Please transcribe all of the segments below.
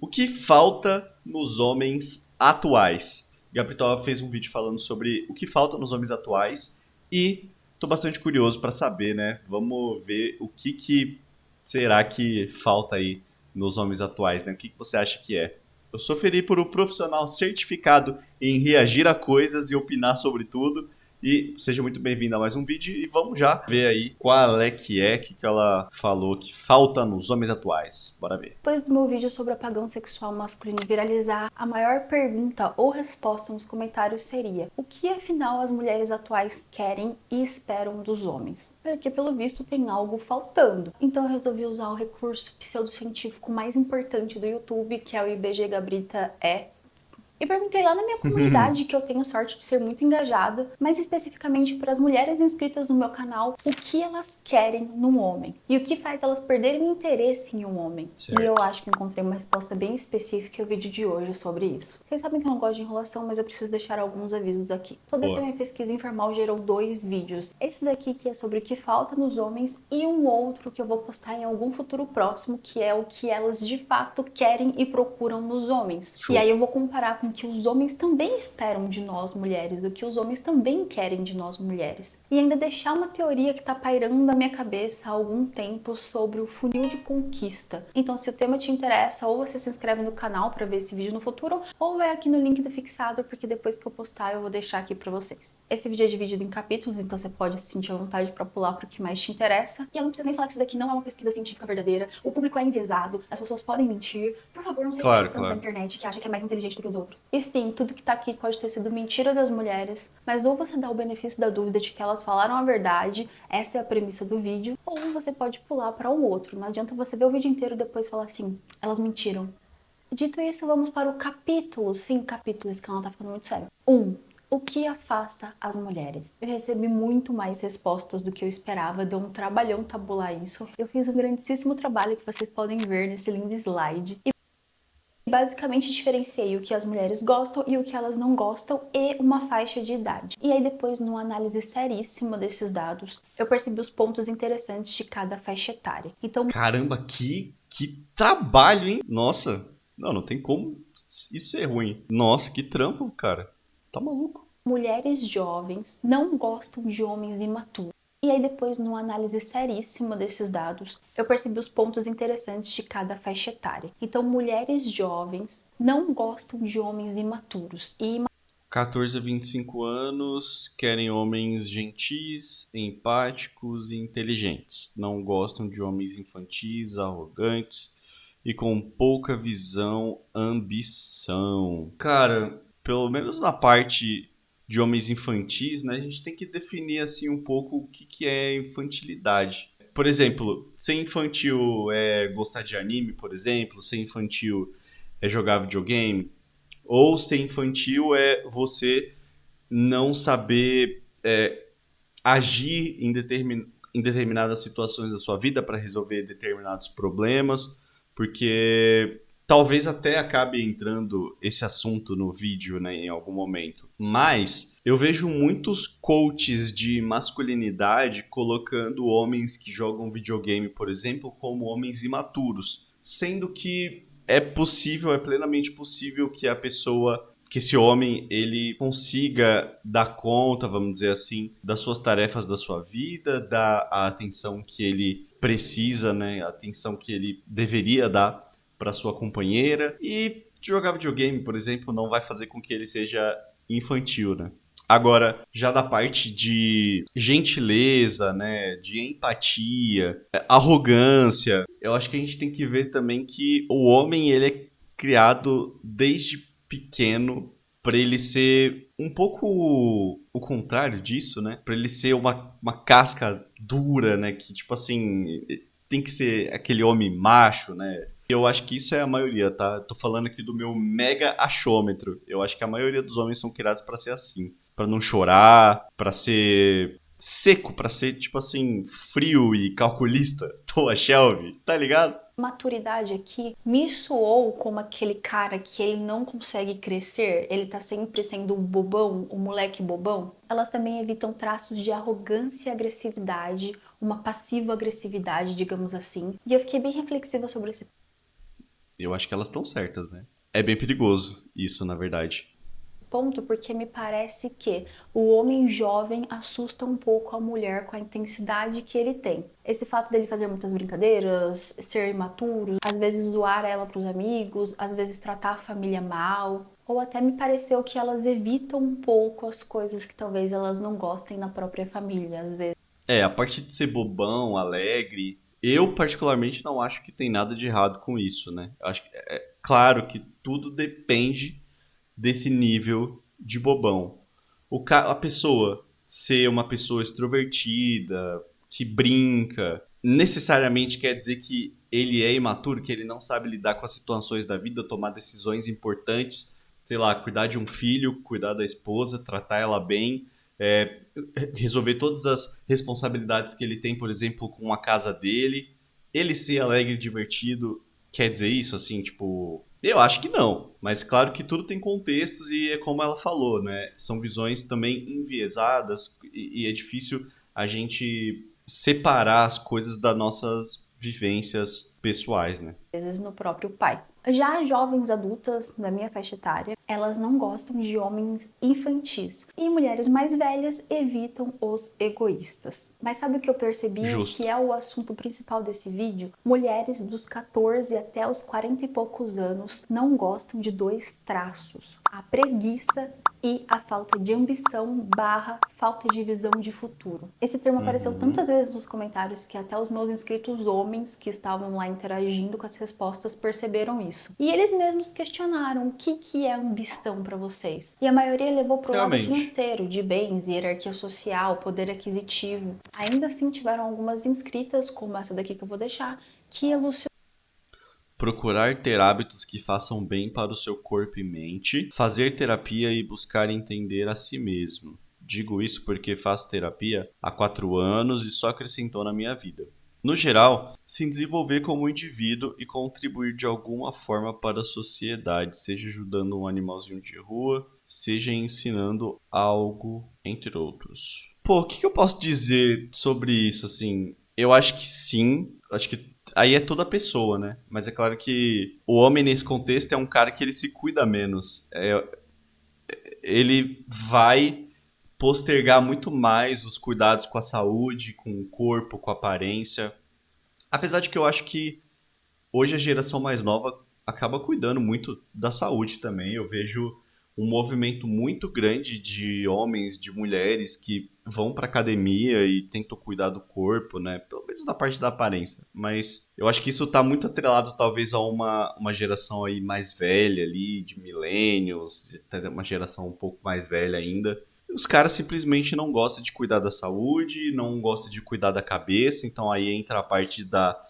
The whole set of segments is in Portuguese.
O que falta nos homens atuais? Gabriel fez um vídeo falando sobre o que falta nos homens atuais e tô bastante curioso para saber, né? Vamos ver o que será que falta aí nos homens atuais, né? O que você acha que é? Eu sou Felipe, o profissional certificado em reagir a coisas e opinar sobre tudo. E seja muito bem-vindo a mais um vídeo e vamos já ver aí qual é que ela falou que falta nos homens atuais. Bora ver. Depois do meu vídeo sobre apagão sexual masculino viralizar, a maior pergunta ou resposta nos comentários seria: o que afinal as mulheres atuais querem e esperam dos homens? Porque pelo visto tem algo faltando. Então eu resolvi usar o recurso pseudocientífico mais importante do YouTube, que é o IBG Gabrita e perguntei lá na minha comunidade, que eu tenho sorte de ser muito engajada, mas especificamente para as mulheres inscritas no meu canal, o que elas querem num homem e o que faz elas perderem interesse em um homem. E eu Certo. acho que encontrei uma resposta bem específica no vídeo de hoje sobre isso. Vocês sabem que eu não gosto de enrolação, mas eu preciso deixar alguns avisos aqui. Toda essa Boa. minha pesquisa informal gerou 2 vídeos. Esse daqui que é sobre o que falta nos homens e um outro que eu vou postar em algum futuro próximo, que é o que elas de fato querem e procuram nos homens. E Show. aí eu vou comparar com que os homens também esperam de nós mulheres, do que os homens também querem de nós mulheres. E ainda deixar uma teoria que tá pairando na minha cabeça há algum tempo sobre o funil de conquista. Então, se o tema te interessa, ou você se inscreve no canal para ver esse vídeo no futuro, ou vai aqui no link do fixado, porque depois que eu postar eu vou deixar aqui para vocês. Esse vídeo é dividido em capítulos, então você pode se sentir à vontade para pular pro que mais te interessa. E eu não preciso nem falar que isso daqui não é uma pesquisa científica verdadeira, o público é enviesado, as pessoas podem mentir. Por favor, não se Claro, tanto da claro. internet que acha que é mais inteligente do que os outros. E sim, tudo que tá aqui pode ter sido mentira das mulheres, mas ou você dá o benefício da dúvida de que elas falaram a verdade, essa é a premissa do vídeo, ou você pode pular para um outro. Não adianta você ver o vídeo inteiro e depois falar assim, elas mentiram. Dito isso, vamos para o capítulo. Sim, capítulo, esse canal tá ficando muito sério. 1. O que afasta as mulheres? Eu recebi muito mais respostas do que eu esperava, deu um trabalhão tabular isso. Eu fiz um grandíssimo trabalho que vocês podem ver nesse lindo slide. E basicamente diferenciei o que as mulheres gostam e o que elas não gostam e uma faixa de idade. E aí depois, numa análise seríssima desses dados, eu percebi os pontos interessantes de cada faixa etária. Então, Caramba, que trabalho, hein? Nossa, não tem como isso ser ruim. Nossa, que trampo, cara. Tá maluco. mulheres jovens não gostam de homens imaturos. E aí depois, numa análise seríssima desses dados, eu percebi os pontos interessantes de cada faixa etária. Então, mulheres jovens não gostam de homens imaturos. E 14 a 25 anos, querem homens gentis, empáticos e inteligentes. Não gostam de homens infantis, arrogantes e com pouca visão, ambição. Cara, pelo menos na parte de homens infantis, né, a gente tem que definir assim um pouco o que é infantilidade. Por exemplo, ser infantil é gostar de anime, por exemplo, ser infantil é jogar videogame, ou ser infantil é você não saber agir em determinadas situações da sua vida para resolver determinados problemas, porque talvez até acabe entrando esse assunto no vídeo, né, em algum momento. Mas eu vejo muitos coaches de masculinidade colocando homens que jogam videogame, por exemplo, como homens imaturos, sendo que é possível, é plenamente possível que esse homem ele consiga dar conta, vamos dizer assim, das suas tarefas da sua vida, dar a atenção que ele precisa, né, a atenção que ele deveria dar para sua companheira, e jogar videogame, por exemplo, não vai fazer com que ele seja infantil, né? Agora, já da parte de gentileza, né, de empatia, arrogância, eu acho que a gente tem que ver também que o homem ele é criado desde pequeno para ele ser um pouco o contrário disso, né? Para ele ser uma casca dura, né? Que tipo assim tem que ser aquele homem macho, né? Eu acho que isso é a maioria, tá? Tô falando aqui do meu mega achômetro. Eu acho que a maioria dos homens são criados para ser assim, para não chorar, para ser seco, para ser tipo assim frio e calculista. Toa Shelby, tá ligado? maturidade aqui me soou como aquele cara que ele não consegue crescer, ele tá sempre sendo o bobão, o moleque bobão. Elas também evitam traços de arrogância e agressividade, uma passiva agressividade, digamos assim. E eu fiquei bem reflexiva sobre esse Eu acho que elas estão certas, né? É bem perigoso isso, na verdade. Ponto, porque me parece que o homem jovem assusta um pouco a mulher com a intensidade que ele tem. Esse fato dele fazer muitas brincadeiras, ser imaturo, às vezes zoar ela para os amigos, às vezes tratar a família mal, ou até me pareceu que elas evitam um pouco as coisas que talvez elas não gostem na própria família, às vezes. A parte de ser bobão, alegre, eu particularmente não acho que tem nada de errado com isso, né? Eu acho que claro que tudo depende desse nível de bobão. A pessoa ser uma pessoa extrovertida, que brinca, necessariamente quer dizer que ele é imaturo, que ele não sabe lidar com as situações da vida, tomar decisões importantes, sei lá, cuidar de um filho, cuidar da esposa, tratar ela bem, é, resolver todas as responsabilidades que ele tem, por exemplo, com a casa dele. Ele ser alegre e divertido quer dizer isso, assim, tipo. Eu acho que não, mas claro que tudo tem contextos e é como ela falou, né? São visões também enviesadas e é difícil a gente separar as coisas das nossas vivências pessoais, né? Vezes no próprio pai. Já jovens adultas da minha faixa etária, elas não gostam de homens infantis. E mulheres mais velhas evitam os egoístas. Mas sabe o que eu percebi que Justo. é o assunto principal desse vídeo? Mulheres dos 14 até os 40 e poucos anos não gostam de dois traços: a preguiça e a falta de ambição barra falta de visão de futuro. Esse termo apareceu Uhum. tantas vezes nos comentários que até os meus inscritos homens que estavam lá interagindo com as respostas perceberam isso. E eles mesmos questionaram o que é ambição para vocês. E a maioria levou para o lado Realmente. financeiro, de bens, hierarquia social, poder aquisitivo. Ainda assim tiveram algumas inscritas, como essa daqui que eu vou deixar, que elucidaram. Procurar ter hábitos que façam bem para o seu corpo e mente, fazer terapia e buscar entender a si mesmo. Digo isso porque faço terapia há 4 anos e só acrescentou na minha vida. No geral, se desenvolver como indivíduo e contribuir de alguma forma para a sociedade, seja ajudando um animalzinho de rua, seja ensinando algo, entre outros. Pô, o que eu posso dizer sobre isso, assim? Eu acho que sim, acho que aí é toda a pessoa, né? Mas é claro que o homem nesse contexto é um cara que ele se cuida menos. Ele vai postergar muito mais os cuidados com a saúde, com o corpo, com a aparência. Apesar de que eu acho que hoje a geração mais nova acaba cuidando muito da saúde também. Eu vejo um movimento muito grande de homens, de mulheres que vão para academia e tentam cuidar do corpo, né? Pelo menos na parte da aparência. Mas eu acho que isso tá muito atrelado talvez a uma geração aí mais velha ali, de millennials, até uma geração um pouco mais velha ainda. Os caras simplesmente não gostam de cuidar da saúde, não gostam de cuidar da cabeça, então aí entra a parte da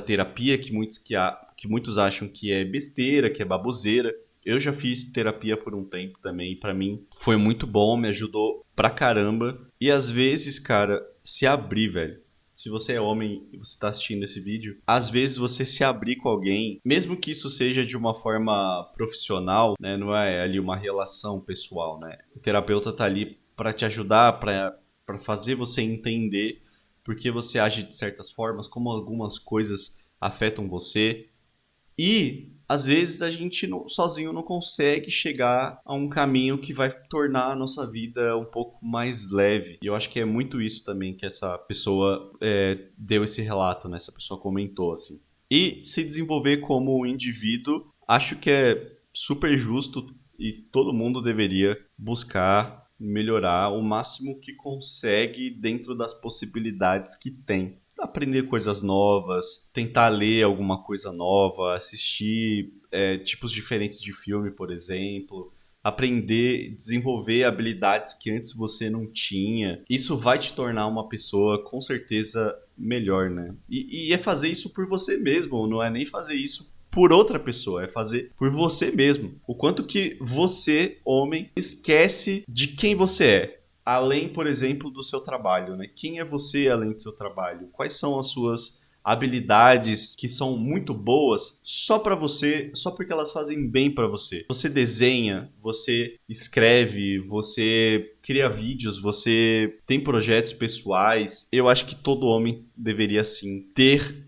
terapia que muitos acham que é besteira, que é baboseira. Eu já fiz terapia por um tempo também, e pra mim foi muito bom, me ajudou pra caramba. E às vezes, cara, se abrir, velho. Se você é homem e você tá assistindo esse vídeo, às vezes você se abrir com alguém, mesmo que isso seja de uma forma profissional, né, não é ali uma relação pessoal, né? O terapeuta tá ali pra te ajudar, pra fazer você entender por que você age de certas formas, como algumas coisas afetam você. E às vezes a gente sozinho não consegue chegar a um caminho que vai tornar a nossa vida um pouco mais leve. E eu acho que é muito isso também que essa pessoa deu esse relato, né? Essa pessoa comentou assim. E se desenvolver como um indivíduo, acho que é super justo e todo mundo deveria buscar melhorar o máximo que consegue dentro das possibilidades que tem. Aprender coisas novas, tentar ler alguma coisa nova, assistir tipos diferentes de filme, por exemplo, aprender, desenvolver habilidades que antes você não tinha. Isso vai te tornar uma pessoa com certeza melhor, né? E é fazer isso por você mesmo, não é nem fazer isso por outra pessoa, é fazer por você mesmo. O quanto que você, homem, esquece de quem você é. Além, por exemplo, do seu trabalho, né? Quem é você além do seu trabalho? Quais são as suas habilidades que são muito boas só pra você, só porque elas fazem bem pra você. Você desenha, você escreve, você cria vídeos, você tem projetos pessoais. Eu acho que todo homem deveria, sim, ter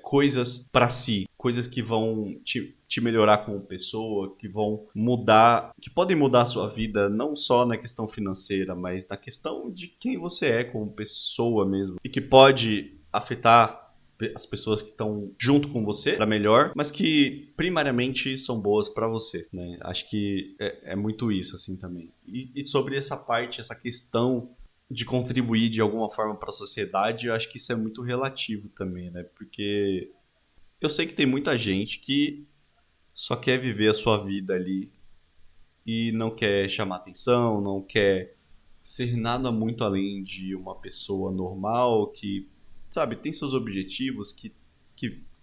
coisas pra si, coisas que vão te melhorar como pessoa, que vão mudar, que podem mudar a sua vida, não só na questão financeira, mas na questão de quem você é como pessoa mesmo. E que pode afetar as pessoas que estão junto com você para melhor, mas que primariamente são boas para você, né? Acho que é muito isso, assim, também. E sobre essa parte, essa questão de contribuir de alguma forma para a sociedade, eu acho que isso é muito relativo também, né? Porque eu sei que tem muita gente que só quer viver a sua vida ali e não quer chamar atenção, não quer ser nada muito além de uma pessoa normal que, sabe, tem seus objetivos, que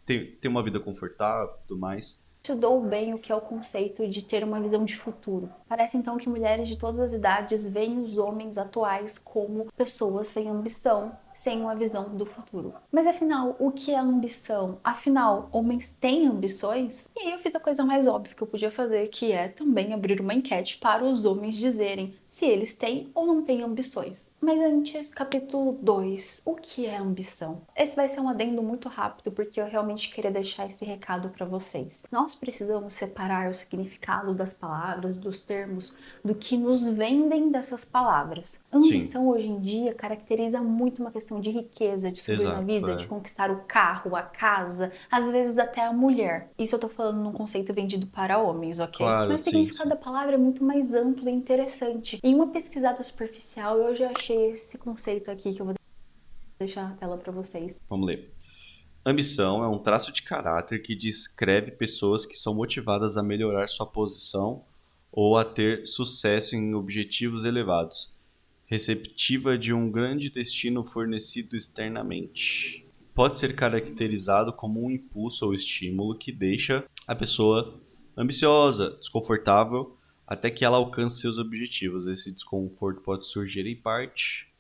tem uma vida confortável e tudo mais. Estudou bem o que é o conceito de ter uma visão de futuro. Parece então que mulheres de todas as idades veem os homens atuais como pessoas sem ambição, sem uma visão do futuro. Mas afinal, o que é ambição? Afinal, homens têm ambições? E aí eu fiz a coisa mais óbvia que eu podia fazer, que é também abrir uma enquete para os homens dizerem se eles têm ou não têm ambições. Mas antes, capítulo 2, o que é ambição? Esse vai ser um adendo muito rápido, porque eu realmente queria deixar esse recado para vocês. Nós precisamos separar o significado das palavras, dos termos, do que nos vendem dessas palavras. Ambição Sim, hoje em dia caracteriza muito uma questão de riqueza, de subir na exato, vida, de conquistar o carro, a casa, às vezes até a mulher. Isso eu tô falando num conceito vendido para homens, ok? Claro, Mas o sim, significado sim. da palavra é muito mais amplo e interessante. Em uma pesquisada superficial, eu já achei esse conceito aqui que eu vou deixar na tela para vocês. Vamos ler. Ambição é um traço de caráter que descreve pessoas que são motivadas a melhorar sua posição ou a ter sucesso em objetivos elevados, receptiva de um grande destino fornecido externamente. Pode ser caracterizado como um impulso ou estímulo que deixa a pessoa ambiciosa, desconfortável, até que ela alcance seus objetivos. Esse desconforto pode surgir em parte.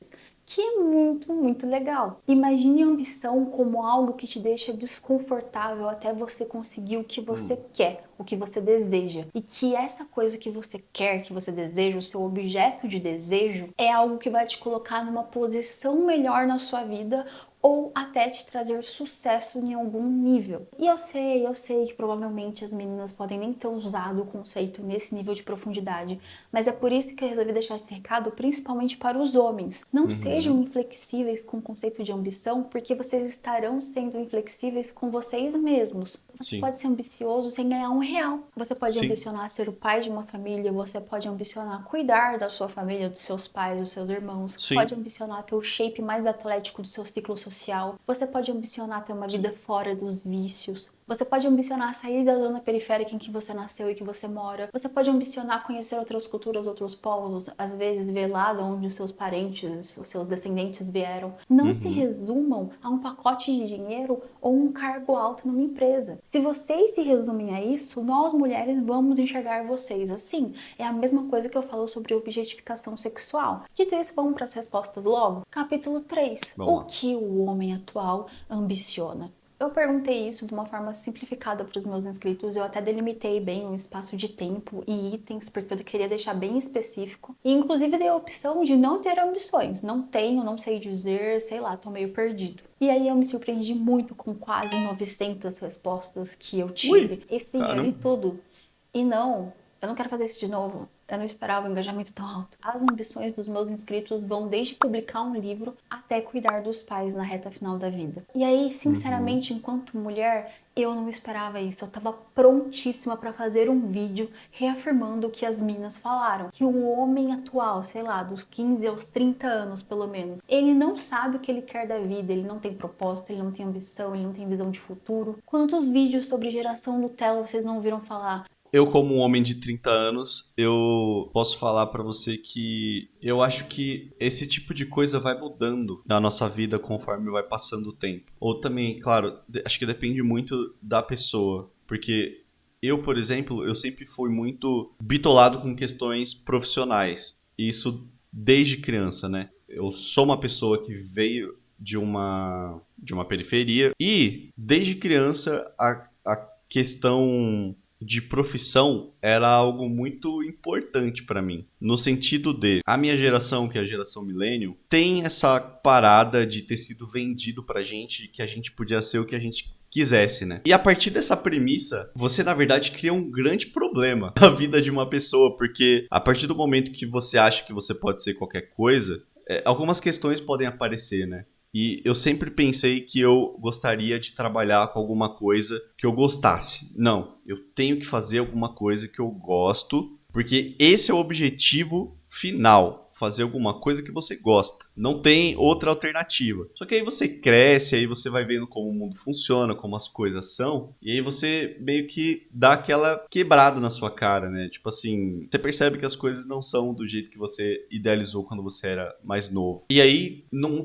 Que é muito, muito legal. Imagine a ambição como algo que te deixa desconfortável até você conseguir o que você quer, o que você deseja. E que essa coisa que você quer, que você deseja, o seu objeto de desejo, é algo que vai te colocar numa posição melhor na sua vida ou até te trazer sucesso em algum nível. E eu sei que provavelmente as meninas podem nem ter usado o conceito nesse nível de profundidade, mas é por isso que eu resolvi deixar esse recado principalmente para os homens. Não sejam Uhum. inflexíveis com o conceito de ambição, porque vocês estarão sendo inflexíveis com vocês mesmos. Você Sim. pode ser ambicioso sem ganhar R$ 1. Você pode Sim. ambicionar ser o pai de uma família, você pode ambicionar cuidar da sua família, dos seus pais, dos seus irmãos, pode Sim. ambicionar ter o shape mais atlético do seu ciclo social, você pode ambicionar ter uma vida Sim. fora dos vícios, você pode ambicionar sair da zona periférica em que você nasceu e que você mora, você pode ambicionar conhecer outras culturas, outros povos, às vezes ver lá de onde os seus parentes, os seus descendentes vieram. Não se Uhum. resumam a um pacote de dinheiro ou um cargo alto numa empresa. Se vocês se resumem a isso, nós mulheres vamos enxergar vocês assim. É a mesma coisa que eu falo sobre objetificação sexual. Dito isso, vamos para as respostas logo? Capítulo 3. Vamos O lá. que o homem atual ambiciona? Eu perguntei isso de uma forma simplificada para os meus inscritos, eu até delimitei bem um espaço de tempo e itens, porque eu queria deixar bem específico. E inclusive dei a opção de não ter ambições. Não tenho, não sei dizer, sei lá, tô meio perdido. E aí eu me surpreendi muito com quase 900 respostas que eu tive. Ui! E sim, eu li Caramba! tudo. E não, eu não quero fazer isso de novo. Eu não esperava um engajamento tão alto. As ambições dos meus inscritos vão desde publicar um livro até cuidar dos pais na reta final da vida. E aí, Uhum. sinceramente, enquanto mulher, eu não esperava isso. Eu tava prontíssima para fazer um vídeo reafirmando o que as minas falaram. Que o homem atual, sei lá, dos 15 aos 30 anos pelo menos, ele não sabe o que ele quer da vida, ele não tem propósito, ele não tem ambição, ele não tem visão de futuro. Quantos vídeos sobre geração Nutella vocês não ouviram falar? Eu, como um homem de 30 anos, eu posso falar pra você que eu acho que esse tipo de coisa vai mudando na nossa vida conforme vai passando o tempo. Ou também, claro, acho que depende muito da pessoa, porque eu, por exemplo, eu sempre fui muito bitolado com questões profissionais. E isso desde criança, né? Eu sou uma pessoa que veio de uma de uma periferia. E, desde criança, a questão de profissão era algo muito importante para mim. No sentido de, a minha geração, que é a geração millennial, tem essa parada de ter sido vendido pra gente que a gente podia ser o que a gente quisesse, né? E a partir dessa premissa, você na verdade cria um grande problema na vida de uma pessoa, porque a partir do momento que você acha que você pode ser qualquer coisa, algumas questões podem aparecer, né? E eu sempre pensei que eu gostaria de trabalhar com alguma coisa que eu gostasse. Não, eu tenho que fazer alguma coisa que eu gosto, porque esse é o objetivo final. Fazer alguma coisa que você gosta. Não tem outra alternativa. Só que aí você cresce, aí você vai vendo como o mundo funciona, como as coisas são, e aí você meio que dá aquela quebrada na sua cara, né? Tipo assim, você percebe que as coisas não são do jeito que você idealizou quando você era mais novo. E aí,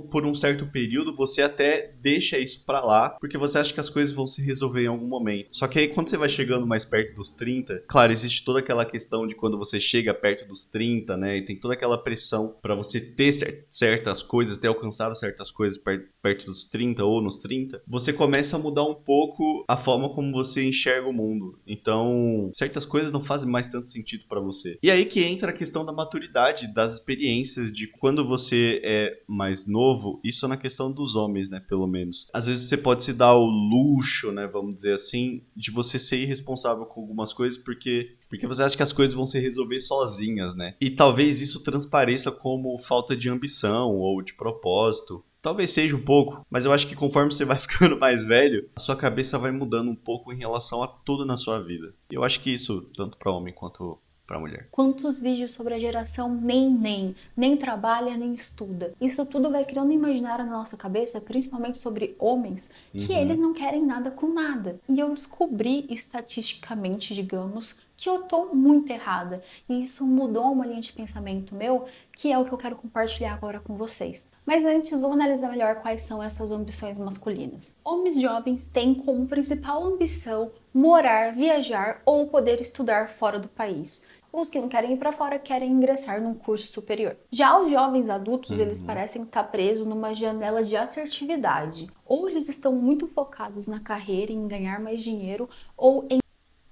por um certo período, você até deixa isso pra lá, porque você acha que as coisas vão se resolver em algum momento. Só que aí, quando você vai chegando mais perto dos 30, claro, existe toda aquela questão de quando você chega perto dos 30, né? E tem toda aquela pressão para você ter certas coisas, ter alcançado certas coisas perto dos 30 ou nos 30, você começa a mudar um pouco a forma como você enxerga o mundo. Então, certas coisas não fazem mais tanto sentido para você. E aí que entra a questão da maturidade, das experiências, de quando você é mais novo, isso é na questão dos homens, né, pelo menos. Às vezes você pode se dar o luxo, né, vamos dizer assim, de você ser irresponsável com algumas coisas porque você acha que as coisas vão se resolver sozinhas, né? E talvez isso transpareça como falta de ambição ou de propósito. Talvez seja um pouco, mas eu acho que conforme você vai ficando mais velho, a sua cabeça vai mudando um pouco em relação a tudo na sua vida. E eu acho que isso, tanto para homem quanto para mulher. Quantos vídeos sobre a geração nem trabalha, nem estuda. Isso tudo vai criando um imaginário na nossa cabeça, principalmente sobre homens, que eles não querem nada com nada. E eu descobri estatisticamente, digamos, que eu tô muito errada. E isso mudou uma linha de pensamento meu, que é o que eu quero compartilhar agora com vocês. Mas antes, vamos analisar melhor quais são essas ambições masculinas. Homens jovens têm como principal ambição morar, viajar ou poder estudar fora do país. Os que não querem ir para fora querem ingressar num curso superior. Já os jovens adultos, eles parecem estar presos numa janela de assertividade. Ou eles estão muito focados na carreira, em ganhar mais dinheiro, ou em...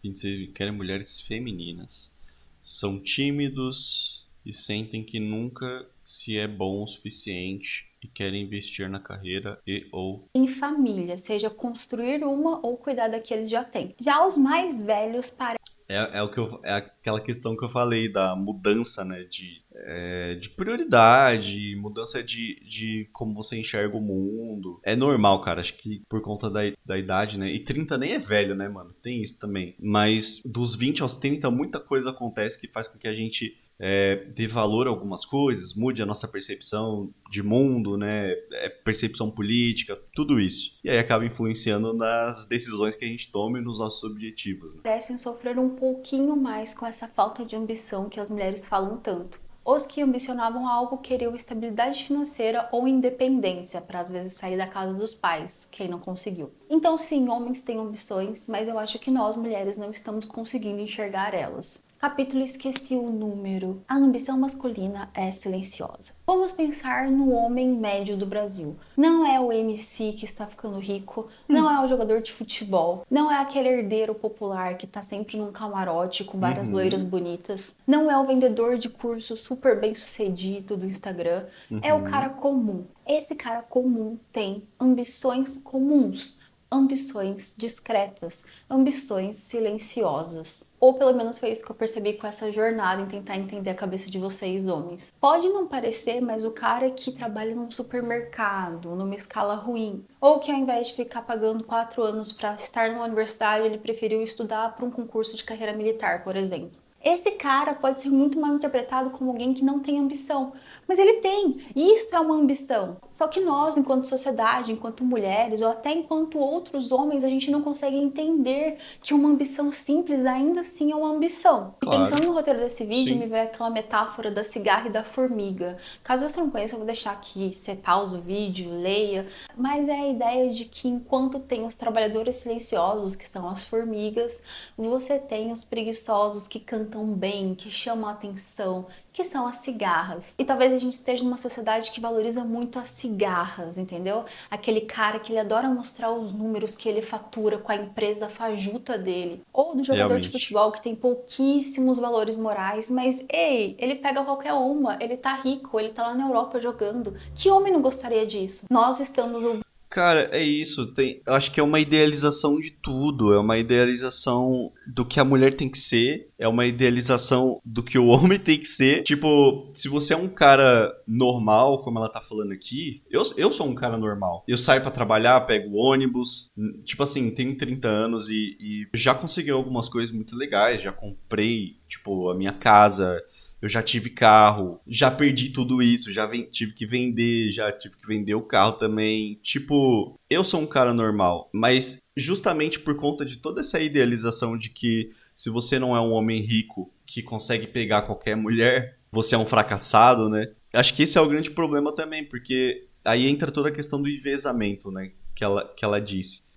Eles querem mulheres femininas. São tímidos e sentem que nunca se é bom o suficiente e querem investir na carreira ou em família, seja construir uma ou cuidar da que eles já têm. Já os mais velhos parecem... É aquela questão que eu falei da mudança, né, de prioridade, mudança de como você enxerga o mundo. É normal, cara, acho que por conta da idade, né, e 30 nem é velho, né, mano, tem isso também. Mas dos 20 aos 30, muita coisa acontece que faz com que a gente dê valor a algumas coisas, mude a nossa percepção de mundo, né, percepção política, tudo isso. E aí acaba influenciando nas decisões que a gente toma e nos nossos objetivos, né? parecem sofrer um pouquinho mais com essa falta de ambição que as mulheres falam tanto. Os que ambicionavam algo queriam estabilidade financeira ou independência para às vezes sair da casa dos pais, quem não conseguiu. Então sim, homens têm ambições, mas eu acho que nós mulheres não estamos conseguindo enxergar elas. Capítulo esqueci o número. A ambição masculina é silenciosa. Vamos pensar no homem médio do Brasil. Não é o MC que está ficando rico, não é o jogador de futebol, não é aquele herdeiro popular que está sempre num camarote com várias loiras bonitas, não é o vendedor de curso super bem sucedido do Instagram, é o cara comum. Esse cara comum tem ambições comuns. Ambições discretas, ambições silenciosas. Ou pelo menos foi isso que eu percebi com essa jornada em tentar entender a cabeça de vocês, homens. Pode não parecer, mas o cara que trabalha num supermercado, numa escala ruim, ou que ao invés de ficar pagando 4 anos para estar numa universidade, ele preferiu estudar para um concurso de carreira militar, por exemplo. Esse cara pode ser muito mal interpretado como alguém que não tem ambição, mas ele tem. Isso é uma ambição. Só que nós, enquanto sociedade, enquanto mulheres ou até enquanto outros homens, a gente não consegue entender que uma ambição simples ainda assim é uma ambição. E Claro. pensando no roteiro desse vídeo, Sim. me veio aquela metáfora da cigarra e da formiga. Caso você não conheça, eu vou deixar aqui, você pausa o vídeo, leia. Mas é a ideia de que enquanto tem os trabalhadores silenciosos, que são as formigas, você tem os preguiçosos que cantam representam bem, que chamam a atenção, que são as cigarras. E talvez a gente esteja numa sociedade que valoriza muito as cigarras, entendeu? Aquele cara que ele adora mostrar os números que ele fatura com a empresa fajuta dele. Ou do jogador de Realmente. futebol que tem pouquíssimos valores morais, mas ei, ele pega qualquer uma, ele tá rico, ele tá lá na Europa jogando. Que homem não gostaria disso? Nós estamos Cara, é isso. Eu acho que é uma idealização de tudo. É uma idealização do que a mulher tem que ser. É uma idealização do que o homem tem que ser. Tipo, se você é um cara normal, como ela tá falando aqui, eu sou um cara normal. Eu saio pra trabalhar, pego ônibus. Tipo assim, tenho 30 anos e já consegui algumas coisas muito legais. Já comprei, tipo, a minha casa. Eu já tive carro, já perdi tudo isso, tive que vender, já tive que vender o carro também. Tipo, eu sou um cara normal, mas justamente por conta de toda essa idealização de que se você não é um homem rico que consegue pegar qualquer mulher, você é um fracassado, né? Acho que esse é o grande problema também, porque aí entra toda a questão do enviesamento, né? Que ela disse.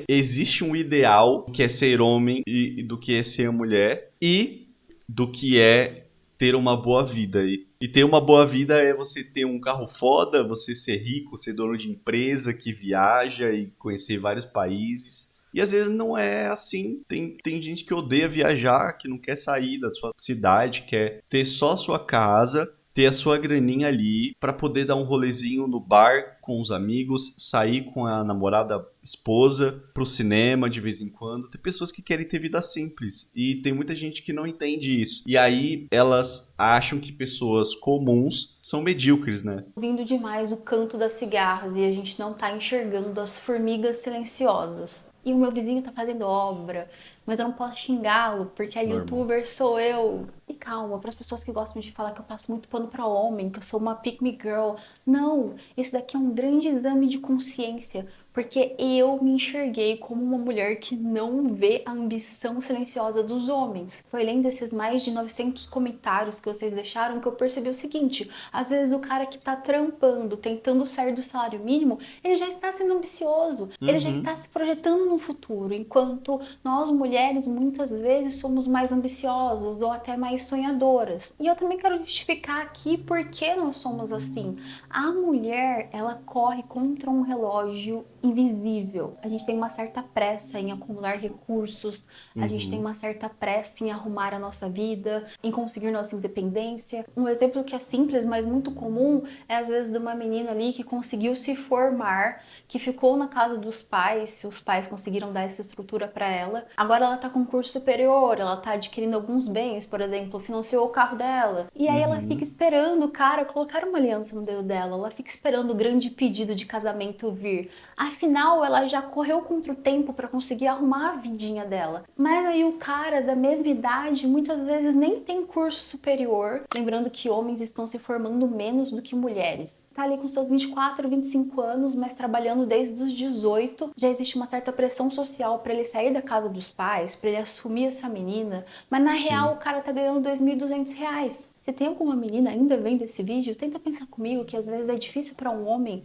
Existe um ideal do que é ser homem e do que é ser mulher e do que é ter uma boa vida. E ter uma boa vida é você ter um carro foda, você ser rico, ser dono de empresa que viaja e conhecer vários países. E às vezes não é assim. Tem gente que odeia viajar, que não quer sair da sua cidade, quer ter só a sua casa, ter a sua graninha ali pra poder dar um rolezinho no bar com os amigos, sair com a namorada, esposa, pro cinema de vez em quando. Tem pessoas que querem ter vida simples e tem muita gente que não entende isso. E aí elas acham que pessoas comuns são medíocres, né? ouvindo demais o canto das cigarras e a gente não tá enxergando as formigas silenciosas. E o meu vizinho tá fazendo obra, mas eu não posso xingá-lo porque a Normal. youtuber sou eu. E calma, para as pessoas que gostam de falar que eu passo muito pano pra homem, que eu sou uma pick me girl. Não, isso daqui é um grande exame de consciência, porque eu me enxerguei como uma mulher que não vê a ambição silenciosa dos homens. Foi lendo esses mais de 900 comentários que vocês deixaram que eu percebi o seguinte: às vezes o cara que tá trampando, tentando sair do salário mínimo, ele já está sendo ambicioso, ele já está Uhum. se projetando no futuro, enquanto nós mulheres muitas vezes somos mais ambiciosas ou até mais sonhadoras. E eu também quero justificar aqui por que nós somos assim. A mulher, ela corre contra um relógio invisível. A gente tem uma certa pressa em acumular recursos, a gente tem Uhum. uma certa pressa em arrumar a nossa vida, em conseguir nossa independência. Um exemplo que é simples, mas muito comum, é às vezes de uma menina ali que conseguiu se formar, que ficou na casa dos pais, se os pais conseguiram dar essa estrutura para ela. Agora ela tá com curso superior, ela tá adquirindo alguns bens, por exemplo, financiou o carro dela. E aí ela fica Uhum. esperando o cara colocar uma aliança no dedo dela, ela fica esperando o grande pedido de casamento vir. Afinal, ela já correu contra o tempo para conseguir arrumar a vidinha dela. Mas aí o cara da mesma idade muitas vezes nem tem curso superior, lembrando que homens estão se formando menos do que mulheres. Tá ali com seus 24, 25 anos, mas trabalhando desde os 18, já existe uma certa pressão social para ele sair da casa dos pais, para ele assumir essa menina, mas na real o Sim. cara tá ganhando R$ 2.200. Se tem alguma menina ainda vendo esse vídeo, tenta pensar comigo que às vezes é difícil para um homem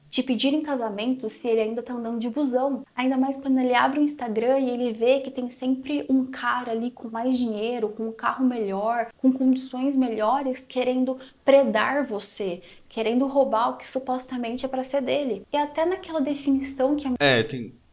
te pedir em casamento se ele ainda tá andando de busão. Ainda mais quando ele abre o Instagram e ele vê que tem sempre um cara ali com mais dinheiro, com um carro melhor, com condições melhores, querendo predar você, querendo roubar o que supostamente é para ser dele. E até naquela definição que a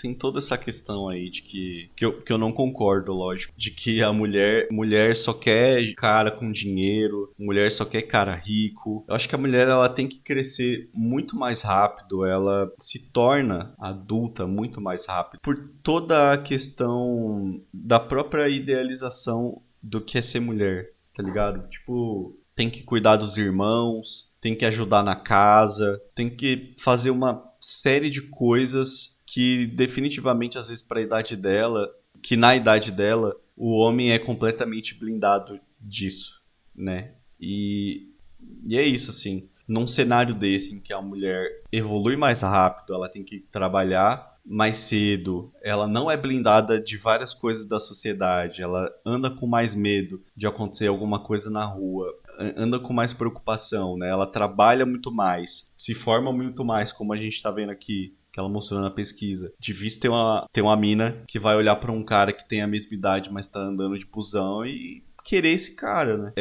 Tem toda essa questão aí de que eu não concordo, lógico, de que a mulher só quer cara com dinheiro, mulher só quer cara rico. Eu acho que a mulher ela tem que crescer muito mais rápido, ela se torna adulta muito mais rápido por toda a questão da própria idealização do que é ser mulher, tá ligado? Tipo, tem que cuidar dos irmãos, tem que ajudar na casa, tem que fazer uma série de coisas que definitivamente às vezes para a idade dela, que na idade dela o homem é completamente blindado disso, né? E é isso assim. Num cenário desse em que a mulher evolui mais rápido, ela tem que trabalhar mais cedo, ela não é blindada de várias coisas da sociedade, ela anda com mais medo de acontecer alguma coisa na rua, anda com mais preocupação, né? Ela trabalha muito mais, se forma muito mais, como a gente tá vendo aqui, que ela mostrou na pesquisa. Difícil ter uma mina que vai olhar pra um cara que tem a mesma idade, mas tá andando de busão e querer esse cara, né?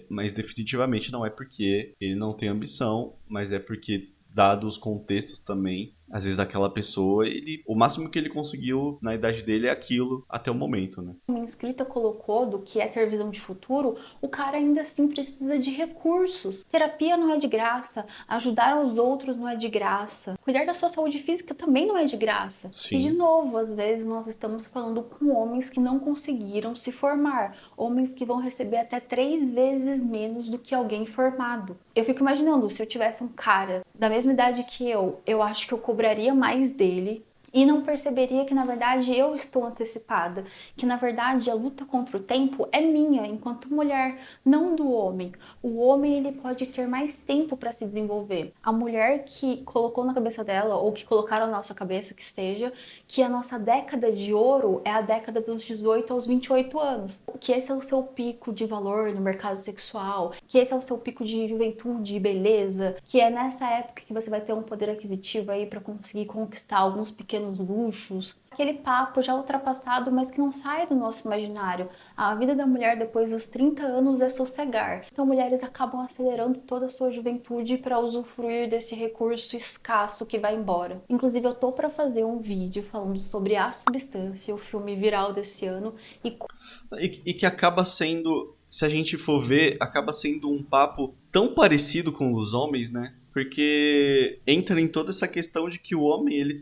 Mas definitivamente não é porque ele não tem ambição, mas é porque, dados os contextos também, às vezes aquela pessoa, o máximo que ele conseguiu na idade dele é aquilo até o momento, né? Minha inscrita colocou do que é ter visão de futuro, o cara ainda assim precisa de recursos. Terapia não é de graça, ajudar os outros não é de graça, cuidar da sua saúde física também não é de graça. Sim. E de novo, às vezes nós estamos falando com homens que não conseguiram se formar, homens que vão receber até 3 vezes menos do que alguém formado. Eu fico imaginando, se eu tivesse um cara da mesma idade que eu acho que eu cobraria mais dele e não perceberia que na verdade eu estou antecipada, que na verdade a luta contra o tempo é minha enquanto mulher, não do homem. O homem ele pode ter mais tempo para se desenvolver. A mulher que colocou na cabeça dela, ou que colocaram na nossa cabeça que seja, que a nossa década de ouro é a década dos 18 aos 28 anos, que esse é o seu pico de valor no mercado sexual, que esse é o seu pico de juventude e beleza, que é nessa época que você vai ter um poder aquisitivo aí para conseguir conquistar alguns pequenos luxos, aquele papo já ultrapassado, mas que não sai do nosso imaginário. A vida da mulher depois dos 30 anos é sossegar. Então mulheres acabam acelerando toda a sua juventude para usufruir desse recurso escasso que vai embora. Inclusive eu tô para fazer um vídeo falando sobre A Substância, o filme viral desse ano, E que acaba sendo, se a gente for ver, acaba sendo um papo tão parecido com os homens, né? Porque entra em toda essa questão de que o homem, ele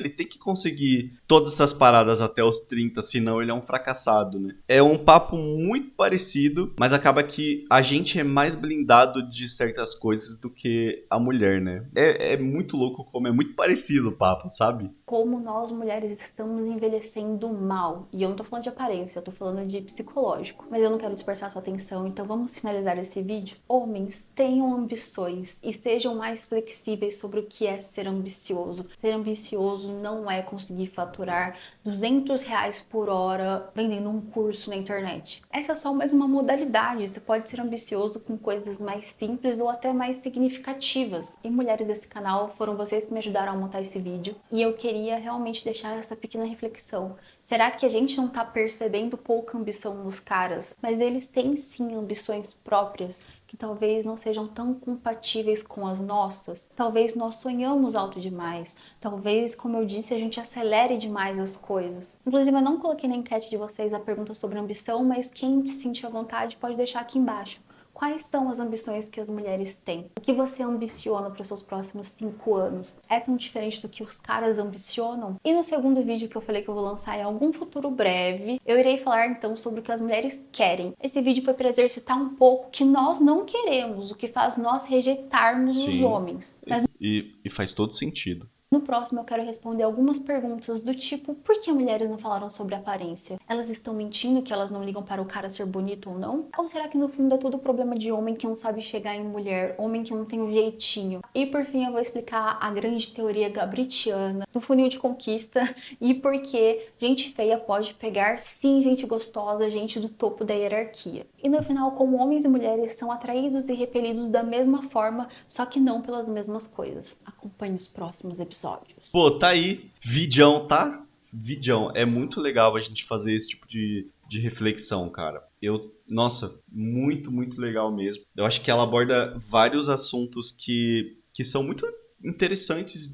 tem que conseguir todas essas paradas até os 30, senão ele é um fracassado, né? É um papo muito parecido, mas acaba que a gente é mais blindado de certas coisas do que a mulher, né? É muito louco como é muito parecido o papo, sabe? Como nós mulheres estamos envelhecendo mal. E eu não tô falando de aparência, eu tô falando de psicológico. Mas eu não quero dispersar sua atenção, então vamos finalizar esse vídeo. Homens, tenham ambições e sejam mais flexíveis sobre o que é ser ambicioso. Ser ambicioso não é conseguir faturar R$ 200 por hora vendendo um curso na internet. Essa é só mais uma modalidade. Você pode ser ambicioso com coisas mais simples ou até mais significativas. E mulheres desse canal, foram vocês que me ajudaram a montar esse vídeo. E eu queria realmente deixar essa pequena reflexão. Será que a gente não tá percebendo pouca ambição nos caras? Mas eles têm sim ambições próprias que talvez não sejam tão compatíveis com as nossas. Talvez nós sonhamos alto demais. Talvez, como eu disse, a gente acelere demais as coisas. Inclusive, eu não coloquei na enquete de vocês a pergunta sobre ambição, mas quem se sentir à vontade pode deixar aqui embaixo. Quais são as ambições que as mulheres têm? O que você ambiciona para os seus próximos 5 anos? É tão diferente do que os caras ambicionam? E no segundo vídeo que eu falei que eu vou lançar em algum futuro breve, eu irei falar então sobre o que as mulheres querem. Esse vídeo foi para exercitar um pouco o que nós não queremos, o que faz nós rejeitarmos os homens. Mas E faz todo sentido. no próximo eu quero responder algumas perguntas do tipo: por que mulheres não falaram sobre aparência? Elas estão mentindo que elas não ligam para o cara ser bonito ou não? Ou será que no fundo é tudo problema de homem que não sabe chegar em mulher, homem que não tem um jeitinho? E por fim eu vou explicar a grande teoria gabritiana do funil de conquista e por que gente feia pode pegar sim gente gostosa, gente do topo da hierarquia. E no final, como homens e mulheres são atraídos e repelidos da mesma forma, só que não pelas mesmas coisas. Acompanhe os próximos episódios. Pô, tá aí. Vidão, tá? Vidão. É muito legal a gente fazer esse tipo de reflexão, cara. Nossa, muito, muito legal mesmo. Eu acho que ela aborda vários assuntos que são muito interessantes,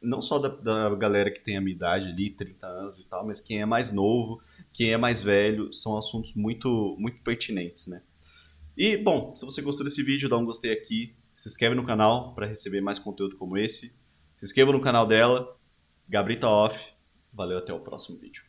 não só da galera que tem a minha idade ali, 30 anos e tal, mas quem é mais novo, quem é mais velho, são assuntos muito, muito pertinentes, né? E, bom, se você gostou desse vídeo, dá um gostei aqui, se inscreve no canal para receber mais conteúdo como esse. Se inscreva no canal dela, Gabrita Off. Valeu, até o próximo vídeo.